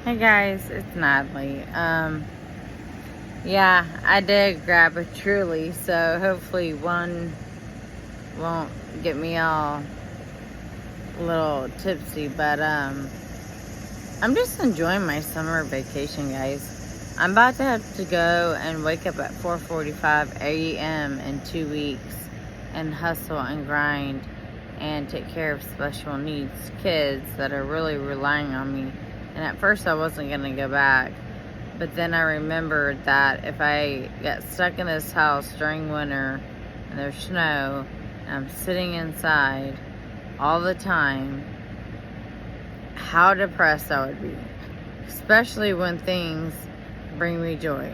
Hey guys, it's Natalie. Yeah, I did grab a Truly, so hopefully one won't get me all a little tipsy, but I'm just enjoying my summer vacation, guys. I'm about to have to go and wake up at 4:45 a.m. in 2 weeks and hustle and grind and take care of special needs kids that are really relying on me. And at first I wasn't going to go back, but then I remembered that if I get stuck in this house during winter and there's snow and I'm sitting inside all the time, how depressed I would be, especially when things bring me joy.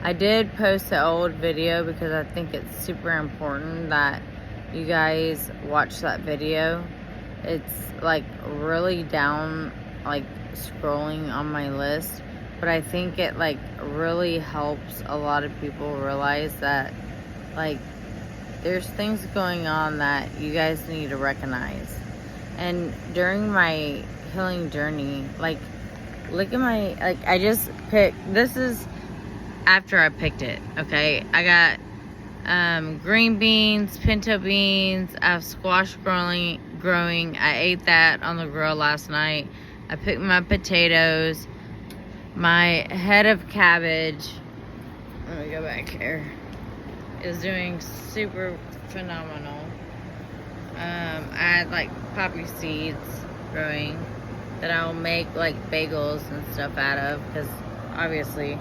I did post an old video because I think it's super important that you guys watch that video. It's like really down, like scrolling on my list, but I think it like really helps a lot of people realize that like there's things going on that you guys need to recognize. And during my healing journey, like look at my, like I just picked, this is after I picked it, okay? I got green beans, pinto beans, I have squash growing. I ate that on the grill last night. I picked my potatoes, my head of cabbage, let me go back here, is doing super phenomenal. I had like poppy seeds growing that I'll make like bagels and stuff out of, because obviously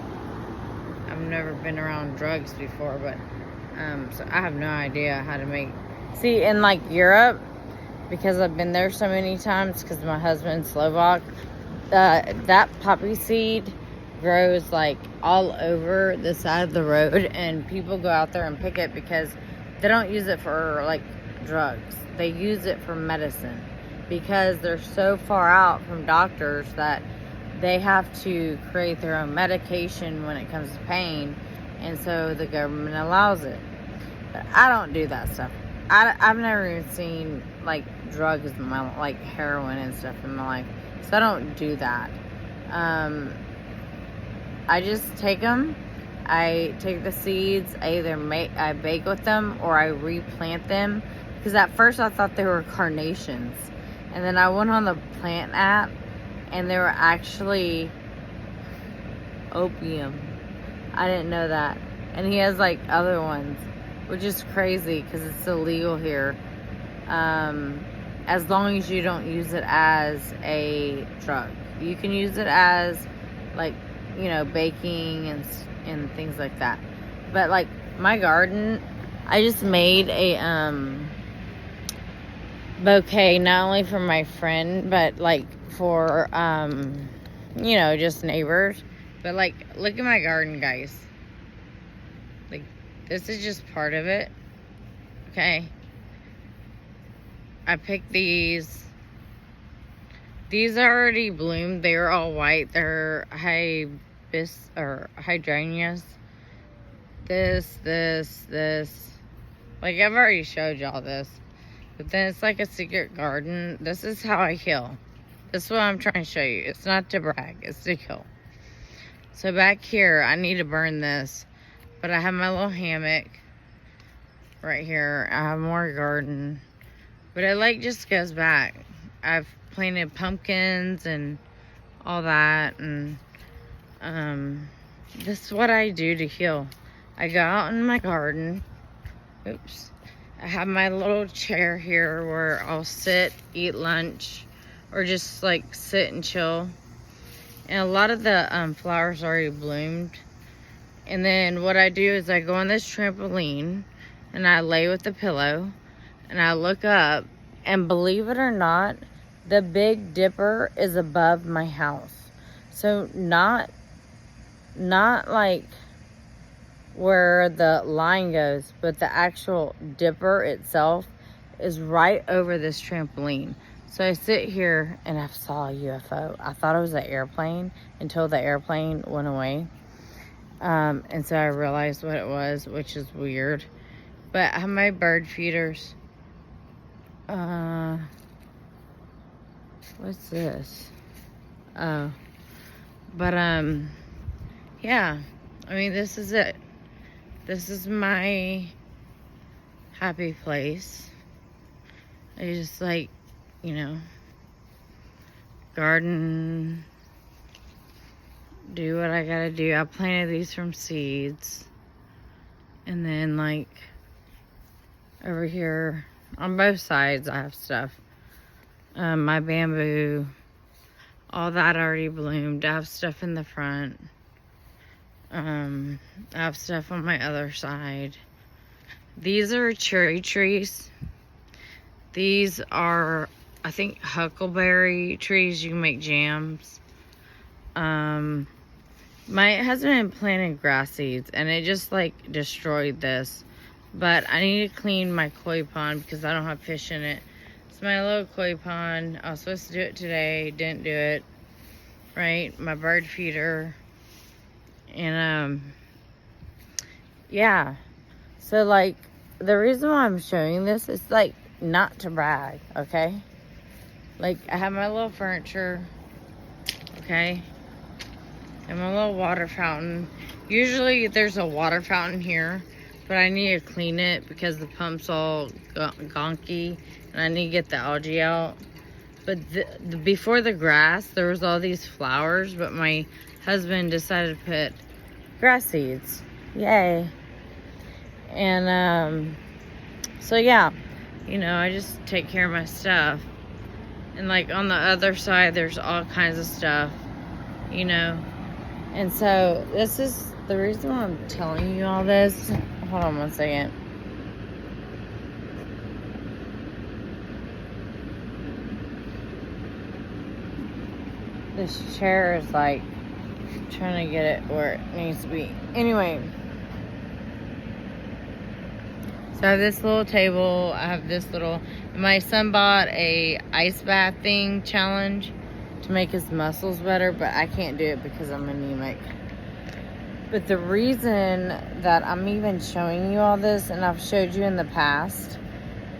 I've never been around drugs before, but so I have no idea how to make. See, in like Europe, because I've been there so many times because my husband's Slovak, that poppy seed grows like all over the side of the road, and people go out there and pick it because they don't use it for like drugs. They use it for medicine because they're so far out from doctors that they have to create their own medication when it comes to pain, and so the government allows it. But I don't do that stuff. I've never even seen like drugs in my, like heroin and stuff in my life, so I don't do that. I just take them, I take the seeds, I bake with them or I replant them, because at first I thought they were carnations, and then I went on the plant app and they were actually opium. I didn't know that. And he has like other ones, which is crazy because it's illegal here. As long as you don't use it as a drug. You can use it as like, you know, baking and things like that. But like my garden, I just made a bouquet, not only for my friend, but like for you know, just neighbors. But like, look at my garden, guys. Like, this is just part of it. Okay, I picked these are already bloomed. They're all white. They're hydrangeas. This like I've already showed y'all this, but then it's like a secret garden. This is how I heal. This is what I'm trying to show you. It's not to brag, it's to heal. So back here, I need to burn this, but I have my little hammock right here. I have more garden, but it like just goes back. I've planted pumpkins and all that, and this is what I do to heal. I go out in my garden. Oops. I have my little chair here where I'll sit, eat lunch, or just like sit and chill. And a lot of the flowers already bloomed. And then what I do is I go on this trampoline and I lay with the pillow and I look up, and believe it or not, the Big Dipper is above my house. So not like where the line goes, but the actual dipper itself is right over this trampoline. So I sit here and I saw a UFO. I thought it was an airplane until the airplane went away. And so I realized what it was, which is weird. But I have my bird feeders. What's this? Oh. But, yeah. I mean, this is it. This is my happy place. I just like, you know, garden, do what I gotta do. I planted these from seeds. And then, like, over here on both sides, I have stuff. My bamboo, all that already bloomed. I have stuff in the front. I have stuff on my other side. These are cherry trees. These are, I think, huckleberry trees. You can make jams. My husband planted grass seeds, and it just, like, destroyed this. But I need to clean my koi pond because I don't have fish in it. It's my little koi pond. I was supposed to do it today. Didn't do it. Right? My bird feeder. And, yeah. So, like, the reason why I'm showing this is, like, not to brag, okay? Like, I have my little furniture, okay? And my little water fountain. Usually there's a water fountain here, but I need to clean it because the pump's all gonky and I need to get the algae out. But before the grass, there was all these flowers, but my husband decided to put grass seeds. Yay. And so yeah, you know, I just take care of my stuff. And like on the other side, there's all kinds of stuff, you know. And so this is the reason why I'm telling you all this. Hold on one second. This chair is like trying to get it where it needs to be. Anyway. So I have this little table. I have this little... My son bought a ice bath thing challenge to make his muscles better, but I can't do it because I'm anemic. But the reason that I'm even showing you all this, and I've showed you in the past,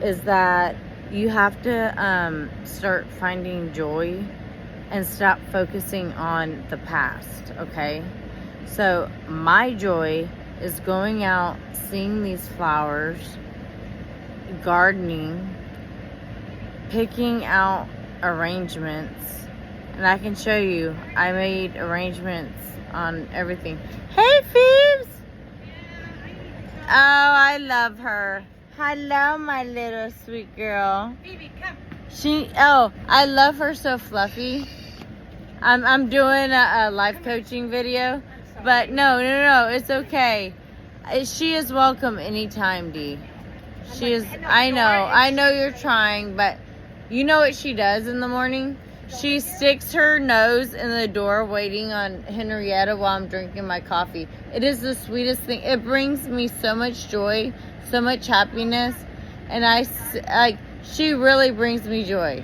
is that you have to start finding joy and stop focusing on the past, okay? So my joy is going out, seeing these flowers, gardening, picking out arrangements. And I can show you, I made arrangements on everything. Hey, Phoebes! Oh, I love her. Hello, my little sweet girl. Phoebe, come. I love her so fluffy. I'm doing a life coaching video. But no, it's okay. She is welcome anytime, Dee. She is, I know you're trying, but you know what she does in the morning? She sticks her nose in the door waiting on Henrietta while I'm drinking my coffee. It is the sweetest thing. It brings me so much joy, so much happiness. And she really brings me joy.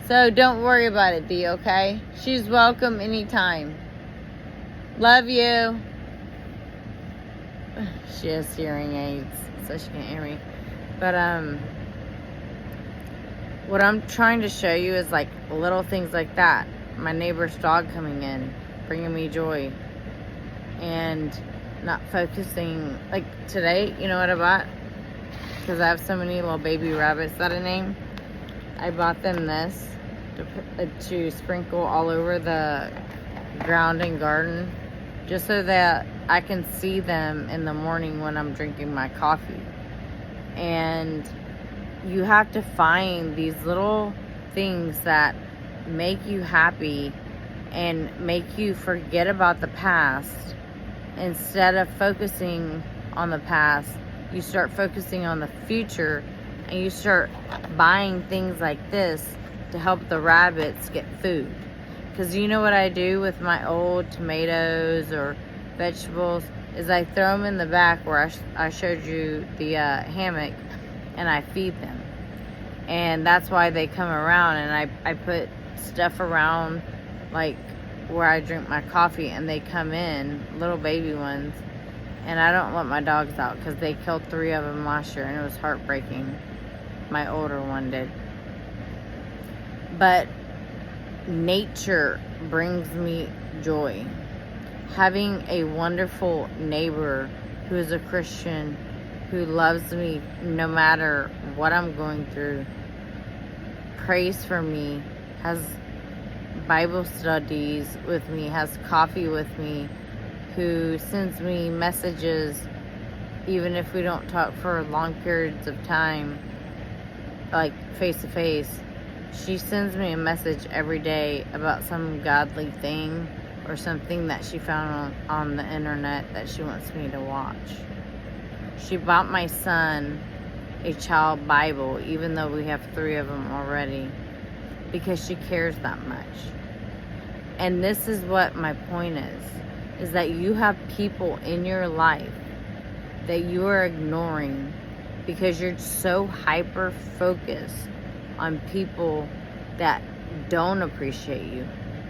So don't worry about it, Dee, okay? She's welcome anytime. Love you. She has hearing aids, so she can't hear me. But, what I'm trying to show you is like little things like that. My neighbor's dog coming in, bringing me joy. And not focusing. Like today, you know what I bought? Because I have so many little baby rabbits that I named. I bought them this to sprinkle all over the ground and garden. Just so that I can see them in the morning when I'm drinking my coffee. And you have to find these little things that make you happy and make you forget about the past. Instead of focusing on the past, you start focusing on the future, and you start buying things like this to help the rabbits get food. Because you know what I do with my old tomatoes or vegetables is I throw them in the back where I showed you the hammock, and I feed them. And that's why they come around, and I put stuff around like where I drink my coffee, and they come in, little baby ones. And I don't let my dogs out because they killed 3 of them last year, and it was heartbreaking. My older one did. But nature brings me joy. Having a wonderful neighbor who is a Christian, who loves me no matter what I'm going through, prays for me, has Bible studies with me, has coffee with me, who sends me messages even if we don't talk for long periods of time, like face to face. She sends me a message every day about some godly thing or something that she found on the internet that she wants me to watch. She bought my son a child Bible, even though we have 3 of them already, because she cares that much. And this is what my point is that you have people in your life that you are ignoring because you're so hyper focused on people that don't appreciate you,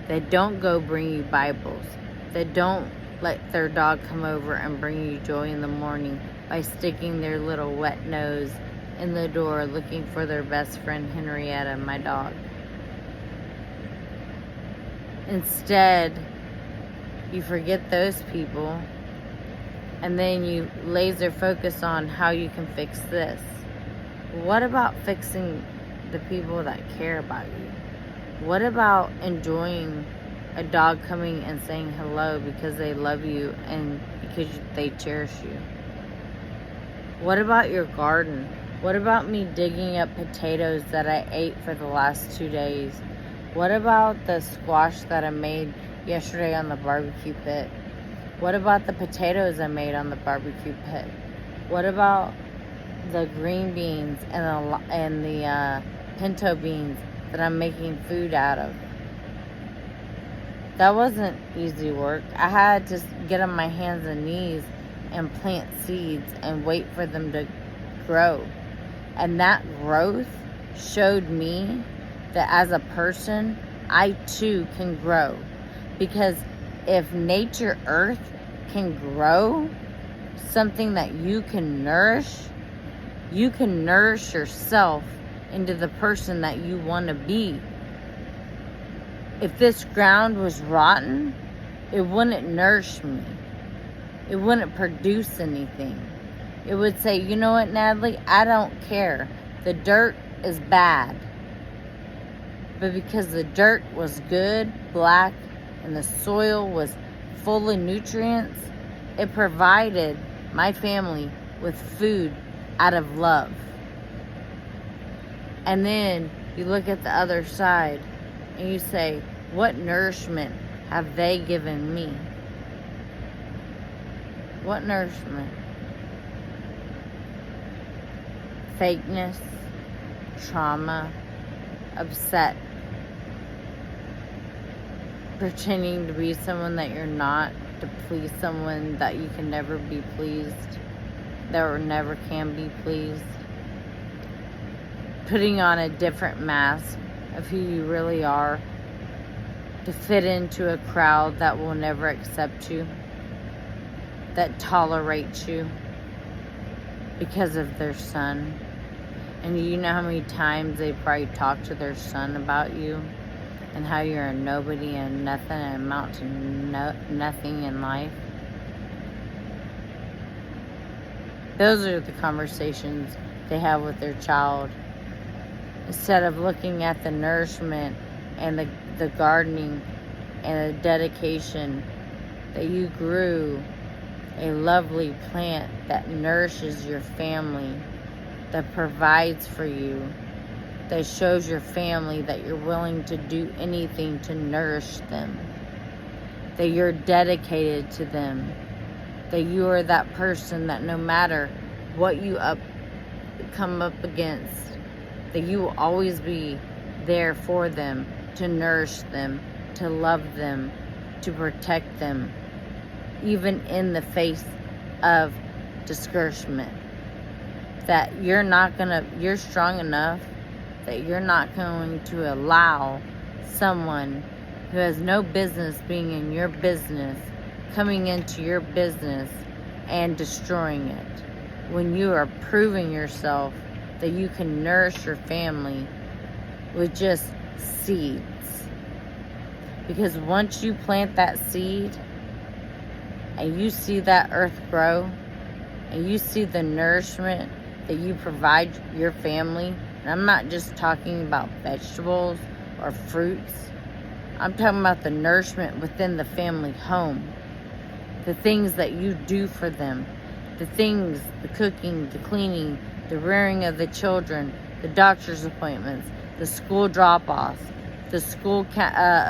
that don't go bring you Bibles, that don't let their dog come over and bring you joy in the morning by sticking their little wet nose in the door looking for their best friend Henrietta, my dog. Instead, you forget those people and then you laser focus on how you can fix this. What about fixing the people that care about you? What about enjoying a dog coming and saying hello because they love you and because they cherish you? What about your garden? What about me digging up potatoes that I ate for the last 2 days? What about the squash that I made yesterday on the barbecue pit? What about the potatoes I made on the barbecue pit? What about the green beans and the pinto beans that I'm making food out of? That wasn't easy work. I had to get on my hands and knees and plant seeds and wait for them to grow. And that growth showed me that as a person, I too can grow. Because if nature earth can grow something that you can nourish yourself into the person that you want to be. If this ground was rotten, it wouldn't nourish me. It wouldn't produce anything. It would say, you know what, Natalie, I don't care. The dirt is bad. But because the dirt was good, black, and the soil was full of nutrients, it provided my family with food out of love. And then you look at the other side and you say, what nourishment have they given me? What nourishment? Fakeness, trauma, upset, pretending to be someone that you're not, to please someone that you can never be pleased, that never can be pleased, putting on a different mask of who you really are to fit into a crowd that will never accept you, that tolerates you because of their son. And you know how many times they probably talk to their son about you and how you're a nobody and nothing and amount to nothing in life. Those are the conversations they have with their child. Instead of looking at the nourishment and the gardening and the dedication that you grew a lovely plant that nourishes your family, that provides for you, that shows your family that you're willing to do anything to nourish them, that you're dedicated to them, that you are that person that no matter what you come up against, that you will always be there for them, to nourish them, to love them, to protect them, even in the face of discouragement. That you're strong enough that you're not going to allow someone who has no business being in your business coming into your business and destroying it. When you are proving yourself that you can nourish your family with just seeds, Because once you plant that seed and you see that earth grow and you see the nourishment that you provide your family, and I'm not just talking about vegetables or fruits, I'm talking about the nourishment within the family home, the things that you do for them, the things, the cooking, the cleaning, the rearing of the children, the doctor's appointments, the school drop-offs, the school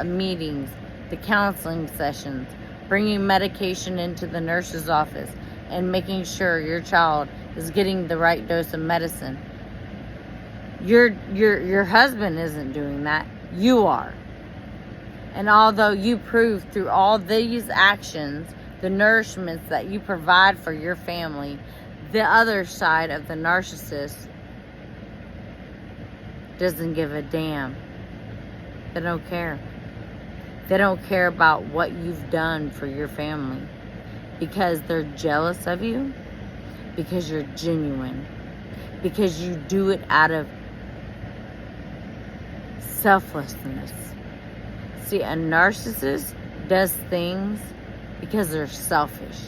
meetings, the counseling sessions, bringing medication into the nurse's office, and making sure your child is getting the right dose of medicine. Your husband isn't doing that. You are. And although you prove through all these actions, the nourishments that you provide for your family, the other side of the narcissist doesn't give a damn. They don't care. They don't care about what you've done for your family because they're jealous of you, because you're genuine, because you do it out of selflessness. See, a narcissist does things because they're selfish.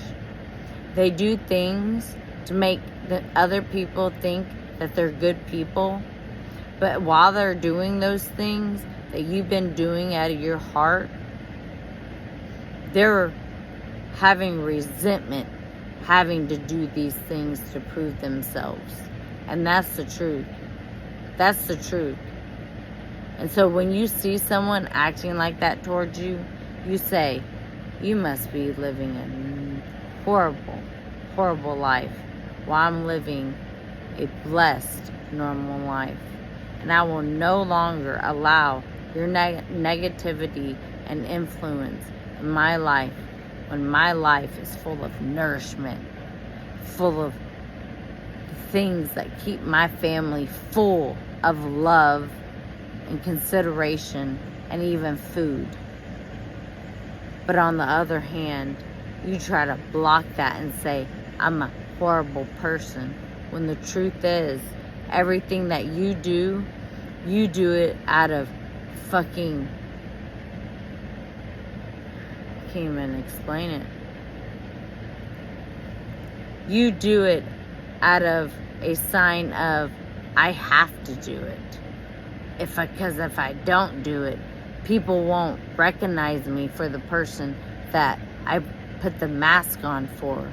They do things to make the other people think that they're good people. But while they're doing those things that you've been doing out of your heart, they're having resentment, having to do these things to prove themselves. And that's the truth. That's the truth. And so when you see someone acting like that towards you, you say, you must be living a horrible, horrible life while I'm living a blessed, normal life. And I will no longer allow your negativity and influence in my life when my life is full of nourishment, full of things that keep my family full of love and consideration and even food. But on the other hand, you try to block that and say, I'm a horrible person. When the truth is, everything that you do it out of fucking, I can't even explain it. You do it out of a sign of, I have to do it. Because if I don't do it, people won't recognize me for the person that I put the mask on for.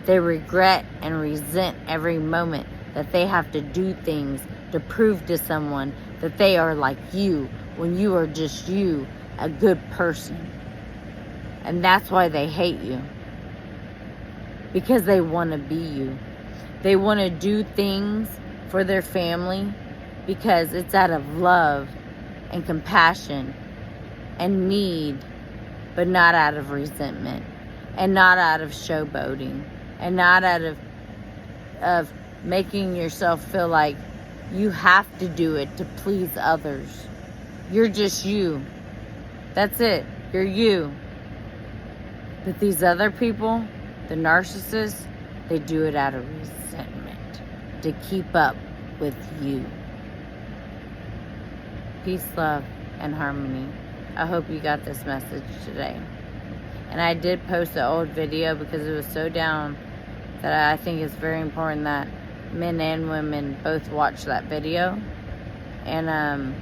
They regret and resent every moment that they have to do things to prove to someone that they are like you when you are just you, a good person. And that's why they hate you. Because they want to be you. They want to do things for their family because it's out of love and compassion and need, but not out of resentment and not out of showboating and not out of making yourself feel like you have to do it to please others. You're just you. That's it. You're you. But these other people, the narcissists, they do it out of resentment to keep up with you. Peace, love, and harmony. I hope you got this message today. And I did post the old video because it was so down that I think it's very important that men and women both watch that video. And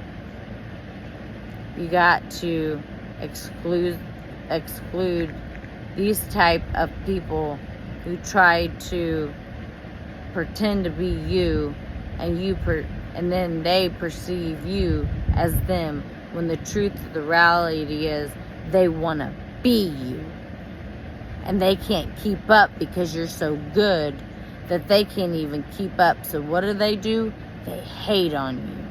you got to exclude these type of people who try to pretend to be you, and then they perceive you as them, when the truth of the reality is they want to be you. And they can't keep up because you're so good that they can't even keep up. So what do? They hate on you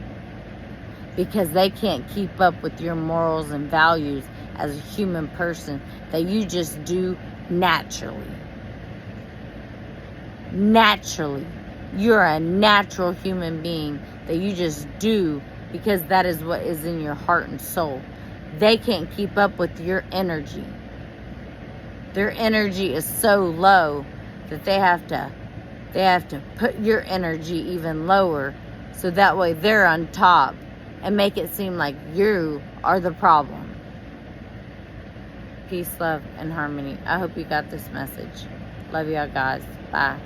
because they can't keep up with your morals and values as a human person that you just do naturally. Naturally. You're a natural human being that you just do because that is what is in your heart and soul. They can't keep up with your energy. Their energy is so low that they have to put your energy even lower so that way they're on top and make it seem like you are the problem. peace, love, and harmony. I hope you got this message. Love y'all guys. Bye.